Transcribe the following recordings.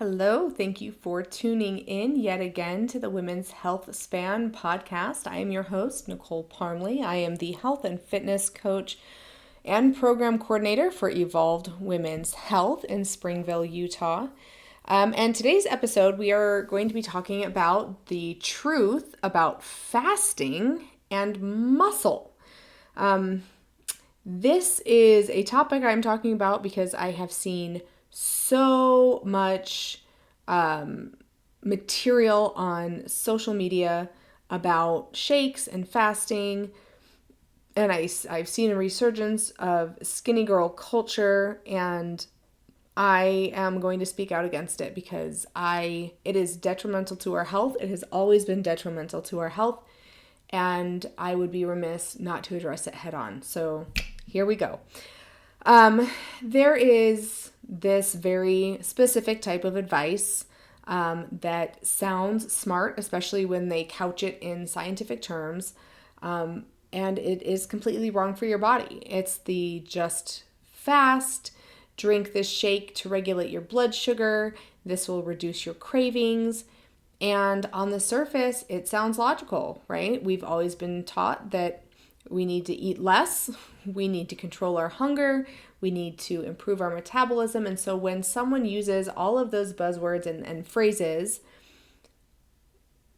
Hello, thank you for tuning in yet again to the Women's Health Span podcast. I am your host, Nicole Parmley. I am the health and fitness coach and program coordinator for Evolved Women's Health in Springville, Utah. And today's episode, we are going to be talking about the truth about fasting and muscle. This is a topic I'm talking about because I have seen so much material on social media about shakes and fasting. And I've seen a resurgence of skinny girl culture, and I am going to speak out against it because it is detrimental to our health. It has always been detrimental to our health, and I would be remiss not to address it head on. So here we go. There is this very specific type of advice that sounds smart, especially when they couch it in scientific terms, and it is completely wrong for your body. It's the just fast, drink this shake to regulate your blood sugar. This will reduce your cravings. And on the surface, it sounds logical, right? We've always been taught that we need to eat less, we need to control our hunger, we need to improve our metabolism. And so when someone uses all of those buzzwords and phrases,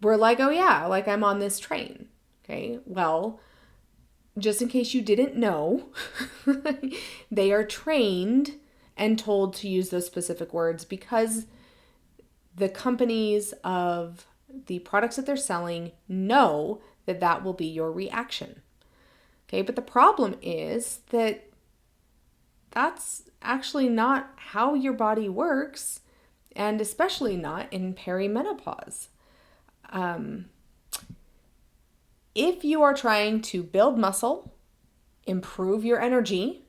we're like, oh yeah, like I'm on this train. Okay, well, just in case you didn't know, they are trained and told to use those specific words because the companies of the products that they're selling know that that will be your reaction. Okay, but the problem is that that's actually not how your body works, and especially not in perimenopause. If you are trying to build muscle, improve your energy,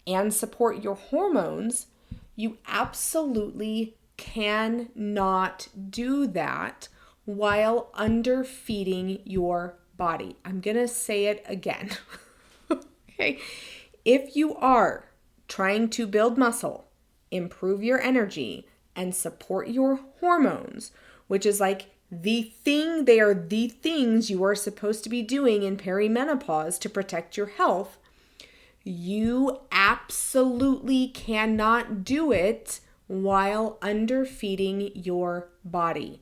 and support your hormones, you absolutely cannot do that while underfeeding your body. I'm going to say it again. Okay. If you are trying to build muscle, improve your energy, and support your hormones, which is like they are the things you are supposed to be doing in perimenopause to protect your health, you absolutely cannot do it while underfeeding your body.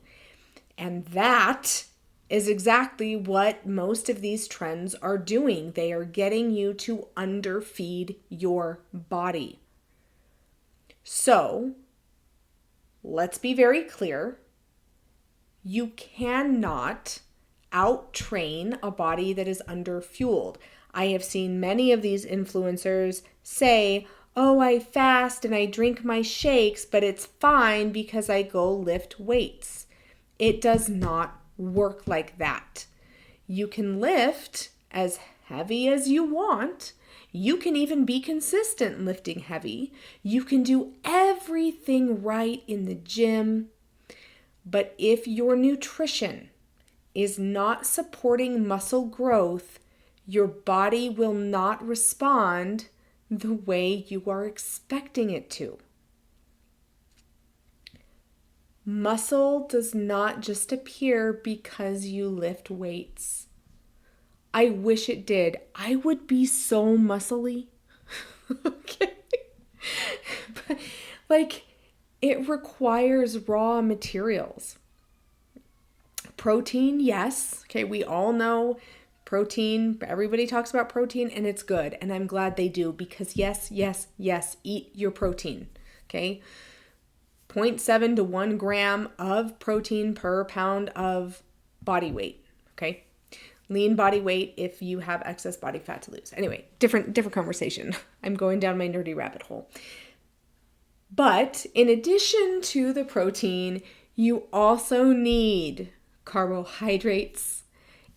And that is exactly what most of these trends are doing. They are getting you to underfeed your body. So, let's be very clear. You cannot out-train a body that is underfueled. I have seen many of these influencers say, oh, I fast and I drink my shakes, but it's fine because I go lift weights. It does not work like that. You can lift as heavy as you want. You can even be consistent lifting heavy. You can do everything right in the gym. But if your nutrition is not supporting muscle growth, your body will not respond the way you are expecting it to. Muscle does not just appear because you lift weights. I wish it did. I would be so muscly. Okay. But, it requires raw materials. Protein, yes. Okay, we all know protein. Everybody talks about protein and it's good. And I'm glad they do because yes, eat your protein. Okay. 0.7 to 1 gram of protein per pound of body weight. Okay. Lean body weight if you have excess body fat to lose. Anyway, different conversation. I'm going down my nerdy rabbit hole. But in addition to the protein, you also need carbohydrates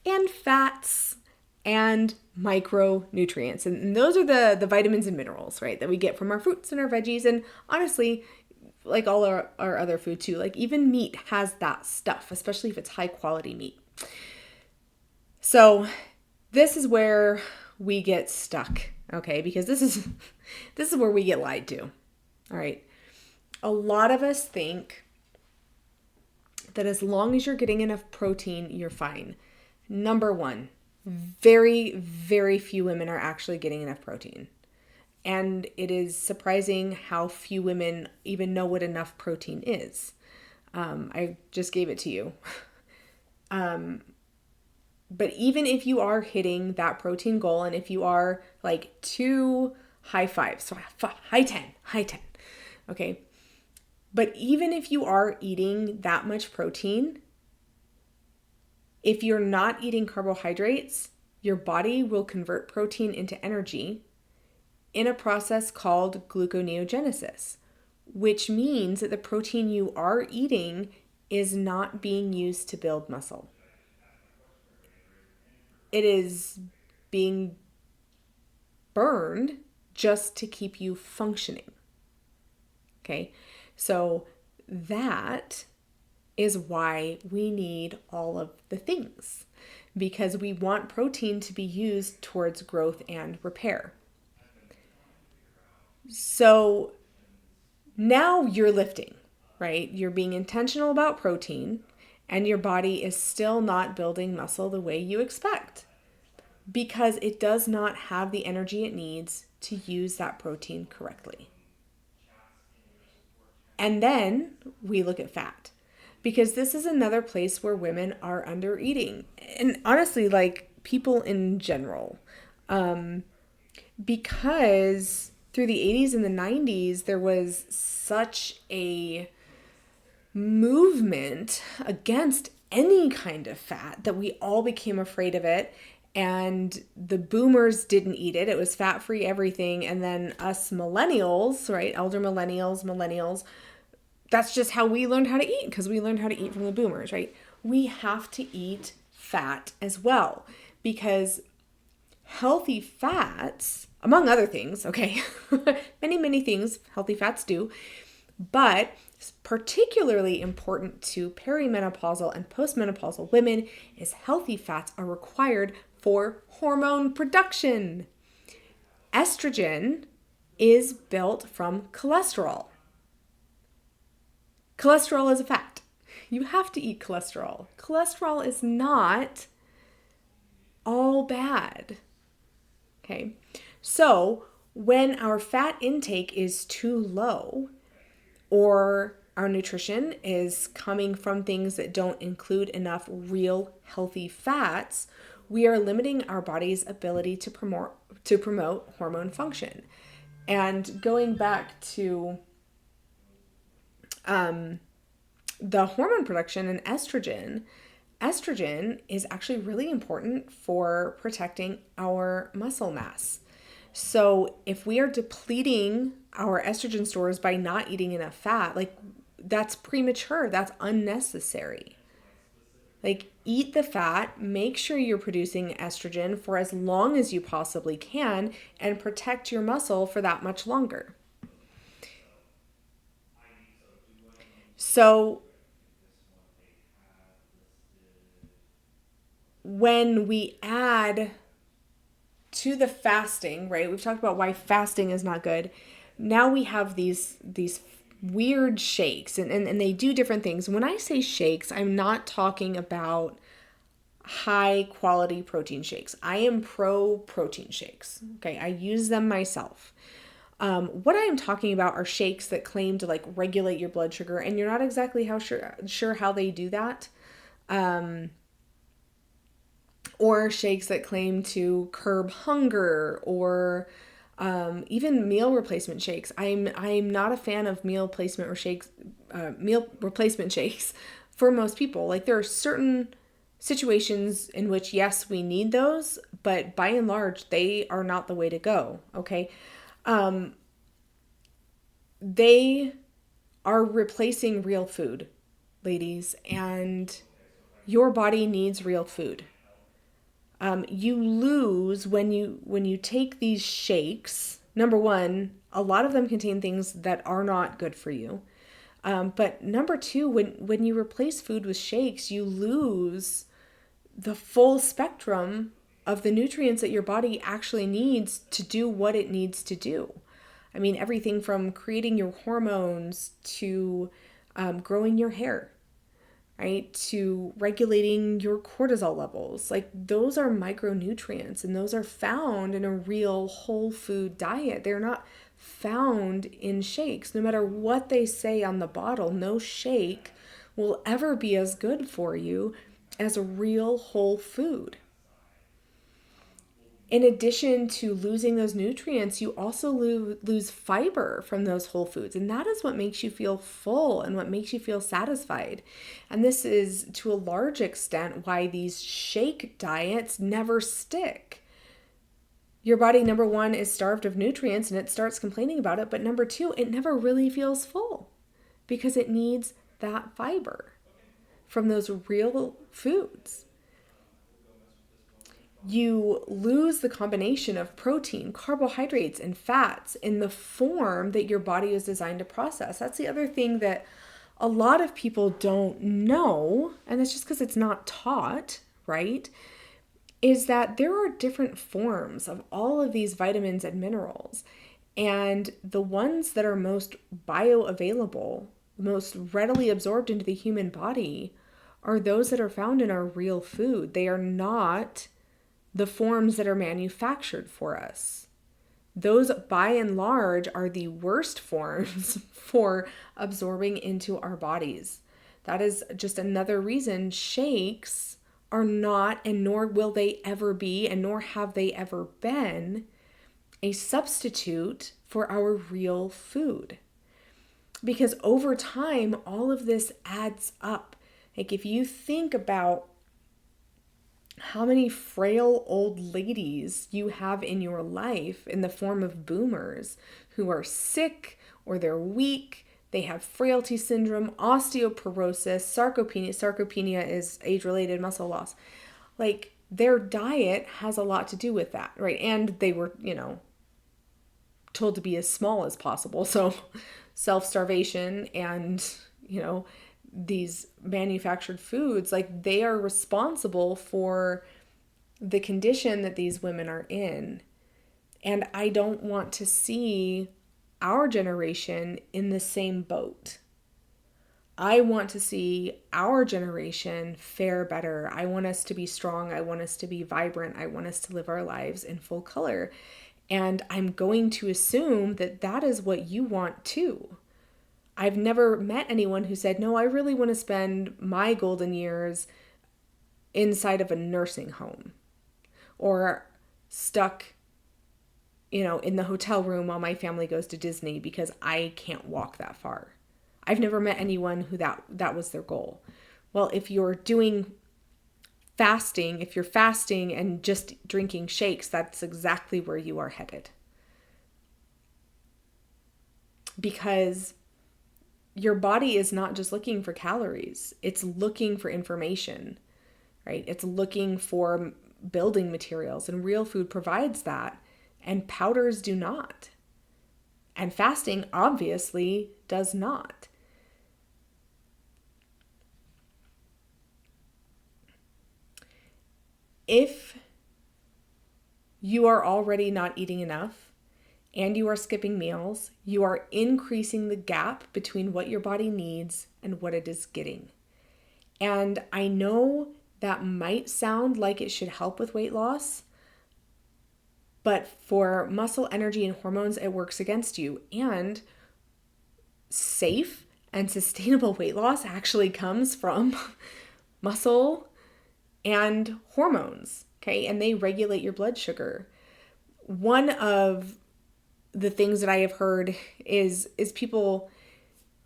and fats and micronutrients. And those are the vitamins and minerals, right, that we get from our fruits and our veggies. And honestly, like all our other food too, like even meat has that stuff, especially if it's high quality meat. So this is where we get stuck, okay? Because this is where we get lied to. All right. A lot of us think that as long as you're getting enough protein, you're fine. Number one, very, very few women are actually getting enough protein. And it is surprising how few women even know what enough protein is. I just gave it to you. But even if you are hitting that protein goal, and if you are like 2 high fives, so high 10, okay? But even if you are eating that much protein, if you're not eating carbohydrates, your body will convert protein into energy in a process called gluconeogenesis, which means that the protein you are eating is not being used to build muscle. It is being burned just to keep you functioning. Okay, so that is why we need all of the things, because we want protein to be used towards growth and repair. So now you're lifting, right? You're being intentional about protein, and your body is still not building muscle the way you expect because it does not have the energy it needs to use that protein correctly. And then we look at fat, because this is another place where women are under eating. And honestly, like people in general, because through the 80s and the 90s, there was such a movement against any kind of fat that we all became afraid of it. And the boomers didn't eat it. It was fat-free everything. And then us millennials, right? Elder millennials, that's just how we learned how to eat, because we learned how to eat from the boomers, right? We have to eat fat as well, because healthy fats, among other things, okay, many things healthy fats do, but particularly important to perimenopausal and postmenopausal women is healthy fats are required for hormone production. Estrogen is built from cholesterol. Cholesterol is a fat. You have to eat cholesterol. Cholesterol is not all bad. Okay, so when our fat intake is too low, or our nutrition is coming from things that don't include enough real healthy fats, we are limiting our body's ability to promote hormone function. And going back to the hormone production and estrogen is actually really important for protecting our muscle mass. So if we are depleting our estrogen stores by not eating enough fat, like that's premature, that's unnecessary. Like eat the fat, make sure you're producing estrogen for as long as you possibly can, and protect your muscle for that much longer. So when we add to the fasting, right? We've talked about why fasting is not good. Now we have these weird shakes, and they do different things. When I say shakes, I'm not talking about high quality protein shakes. I am pro protein shakes. Okay, I use them myself. What I am talking about are shakes that claim to like regulate your blood sugar, and you're not exactly sure how they do that. Or shakes that claim to curb hunger, or even meal replacement shakes. I'm not a fan of meal replacement shakes for most people. Like there are certain situations in which yes, we need those, but by and large, they are not the way to go. Okay, they are replacing real food, ladies, and your body needs real food. You lose when you take these shakes. Number one, a lot of them contain things that are not good for you. But number two, when you replace food with shakes, you lose the full spectrum of the nutrients that your body actually needs to do what it needs to do. I mean, everything from creating your hormones to growing your hair, right? To regulating your cortisol levels. Like those are micronutrients and those are found in a real whole food diet. They're not found in shakes. No matter what they say on the bottle, no shake will ever be as good for you as a real whole food. In addition to losing those nutrients, you also lose fiber from those whole foods. And that is what makes you feel full and what makes you feel satisfied. And this is to a large extent why these shake diets never stick. Your body, number one, is starved of nutrients and it starts complaining about it. But number two, it never really feels full because it needs that fiber from those real foods. You lose the combination of protein, carbohydrates, and fats in the form that your body is designed to process. That's the other thing that a lot of people don't know, and it's just because it's not taught, right? Is that there are different forms of all of these vitamins and minerals. And the ones that are most bioavailable, most readily absorbed into the human body, are those that are found in our real food. They are not the forms that are manufactured for us. Those, by and large, are the worst forms for absorbing into our bodies. That is just another reason shakes are not, and nor will they ever be, and nor have they ever been, a substitute for our real food. Because over time, all of this adds up. Like if you think about how many frail old ladies you have in your life in the form of boomers who are sick or they're weak, they have frailty syndrome, osteoporosis, sarcopenia. Sarcopenia is age-related muscle loss. Like their diet has a lot to do with that, right? And they were, told to be as small as possible. So self-starvation and, these manufactured foods, like they are responsible for the condition that these women are in. And I don't want to see our generation in the same boat. I want to see our generation fare better. I want us to be strong. I want us to be vibrant. I want us to live our lives in full color. And I'm going to assume that that is what you want too. I've never met anyone who said, no, I really want to spend my golden years inside of a nursing home or stuck, in the hotel room while my family goes to Disney because I can't walk that far. I've never met anyone who that was their goal. Well, if you're doing fasting, if you're fasting and just drinking shakes, that's exactly where you are headed. Because your body is not just looking for calories. It's looking for information, right? It's looking for building materials, and real food provides that, and powders do not. And fasting obviously does not. If you are already not eating enough, and you are skipping meals, you are increasing the gap between what your body needs and what it is getting. And I know that might sound like it should help with weight loss, but for muscle, energy, and hormones, it works against you. And safe and sustainable weight loss actually comes from muscle and hormones, okay? And they regulate your blood sugar. One of the things that I have heard is people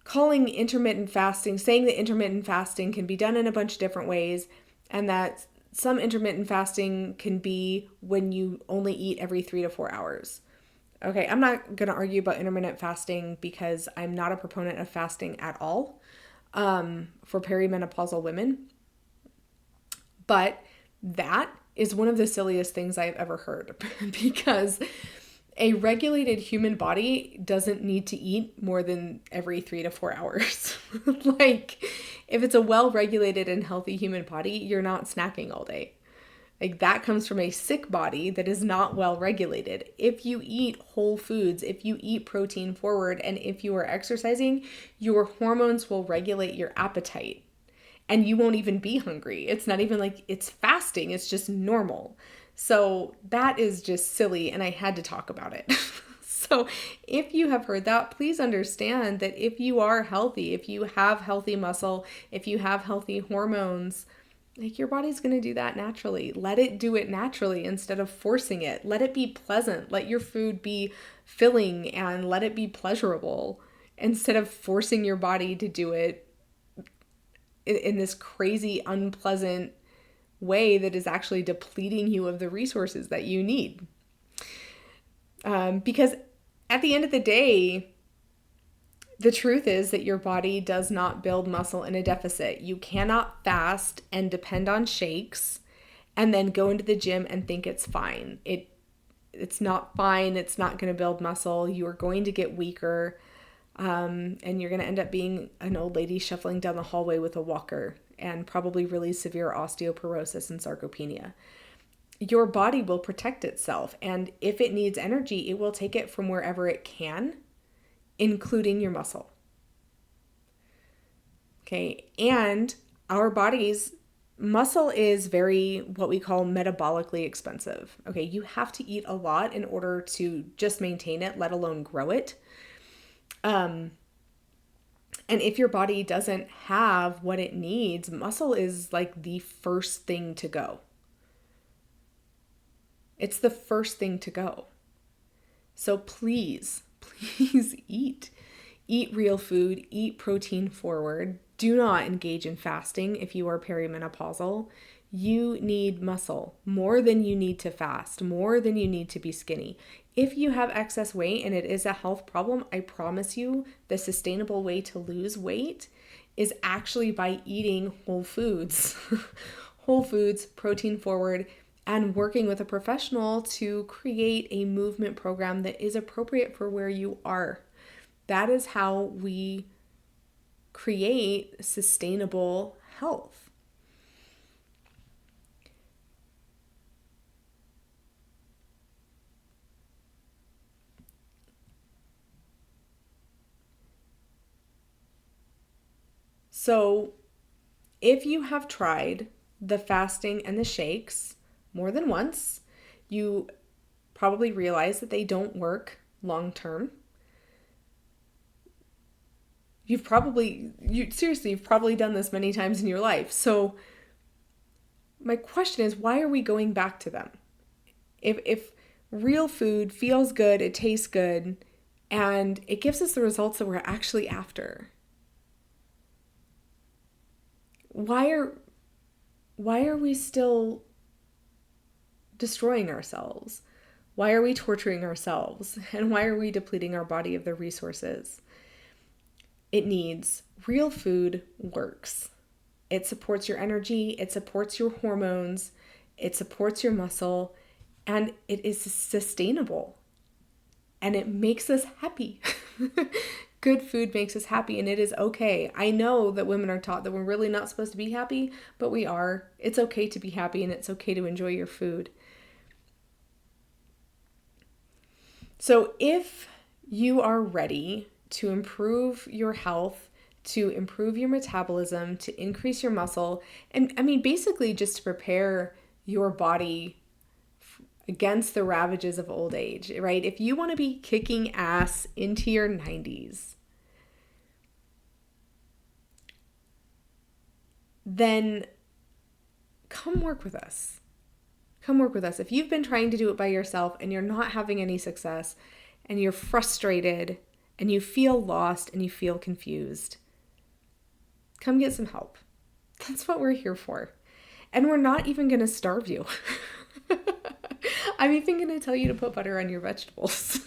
calling intermittent fasting, saying that intermittent fasting can be done in a bunch of different ways, and that some intermittent fasting can be when you only eat every 3 to 4 hours. Okay, I'm not going to argue about intermittent fasting because I'm not a proponent of fasting at all for perimenopausal women. But that is one of the silliest things I've ever heard because a regulated human body doesn't need to eat more than every 3 to 4 hours. Like, if it's a well-regulated and healthy human body, you're not snacking all day. Like, that comes from a sick body that is not well-regulated. If you eat whole foods, if you eat protein forward, and if you are exercising, your hormones will regulate your appetite. and you won't even be hungry. It's not even like it's fasting, it's just normal. So that is just silly, and I had to talk about it. So if you have heard that, please understand that if you are healthy, if you have healthy muscle, if you have healthy hormones, like your body's going to do that naturally. Let it do it naturally instead of forcing it. Let it be pleasant. Let your food be filling and let it be pleasurable instead of forcing your body to do it in this crazy, unpleasant way that is actually depleting you of the resources that you need. Because at the end of the day, the truth is that your body does not build muscle in a deficit. You cannot fast and depend on shakes and then go into the gym and think it's fine. It's not fine. It's not going to build muscle. You are going to get weaker, and you're going to end up being an old lady shuffling down the hallway with a walker and probably really severe osteoporosis and sarcopenia. Your body will protect itself, and if it needs energy, it will take it from wherever it can, including your muscle. Okay, and our body's muscle is very what we call metabolically expensive. Okay, you have to eat a lot in order to just maintain it, let alone grow it. And if your body doesn't have what it needs, muscle is like the first thing to go. It's the first thing to go. So please eat. Eat real food, eat protein forward. Do not engage in fasting if you are perimenopausal. You need muscle more than you need to fast, more than you need to be skinny. If you have excess weight and it is a health problem, I promise you the sustainable way to lose weight is actually by eating whole foods. Whole foods, protein forward, and working with a professional to create a movement program that is appropriate for where you are. That is how we create sustainable health. So, if you have tried the fasting and the shakes more than once, you probably realize that they don't work long term. You've probably done this many times in your life. So my question is, why are we going back to them? If real food feels good, it tastes good, and it gives us the results that we're actually after, why are we still destroying ourselves? Why are we torturing ourselves? And why are we depleting our body of the resources it needs? Real food works. It supports your energy, it supports your hormones, it supports your muscle, and it is sustainable. And it makes us happy. Good food makes us happy, and it is okay. I know that women are taught that we're really not supposed to be happy, but we are. It's okay to be happy, and it's okay to enjoy your food. So if you are ready to improve your health, to improve your metabolism, to increase your muscle, and basically just to prepare your body against the ravages of old age, right? If you want to be kicking ass into your 90s, then come work with us. Come work with us. If you've been trying to do it by yourself and you're not having any success and you're frustrated and you feel lost and you feel confused, come get some help. That's what we're here for. And we're not even going to starve you. I'm even going to tell you to put butter on your vegetables.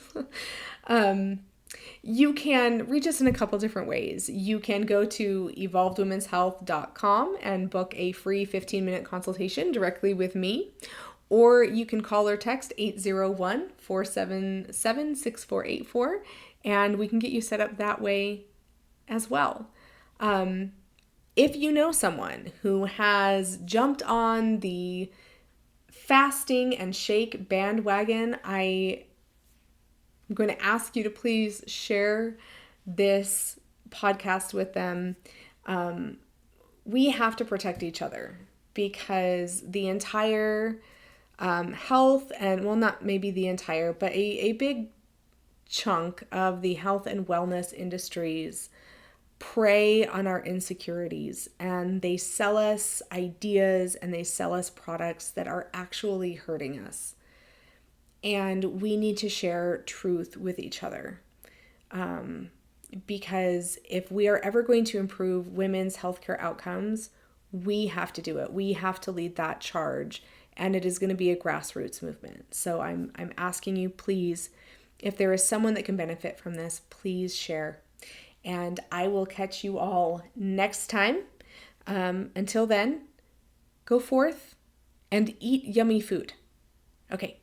You can reach us in a couple different ways. You can go to evolvedwomenshealth.com and book a free 15-minute consultation directly with me. Or you can call or text 801-477-6484, and we can get you set up that way as well. If you know someone who has jumped on the fasting and shake bandwagon, I'm going to ask you to please share this podcast with them. we have to protect each other because the entire health and, well, not maybe the entire, but a big chunk of the health and wellness industries prey on our insecurities, and they sell us ideas and they sell us products that are actually hurting us. And we need to share truth with each other. Because if we are ever going to improve women's healthcare outcomes, we have to do it. We have to lead that charge, and it is going to be a grassroots movement. So I'm asking you, please, if there is someone that can benefit from this, please share. And I will catch you all next time. Until then, go forth and eat yummy food. Okay,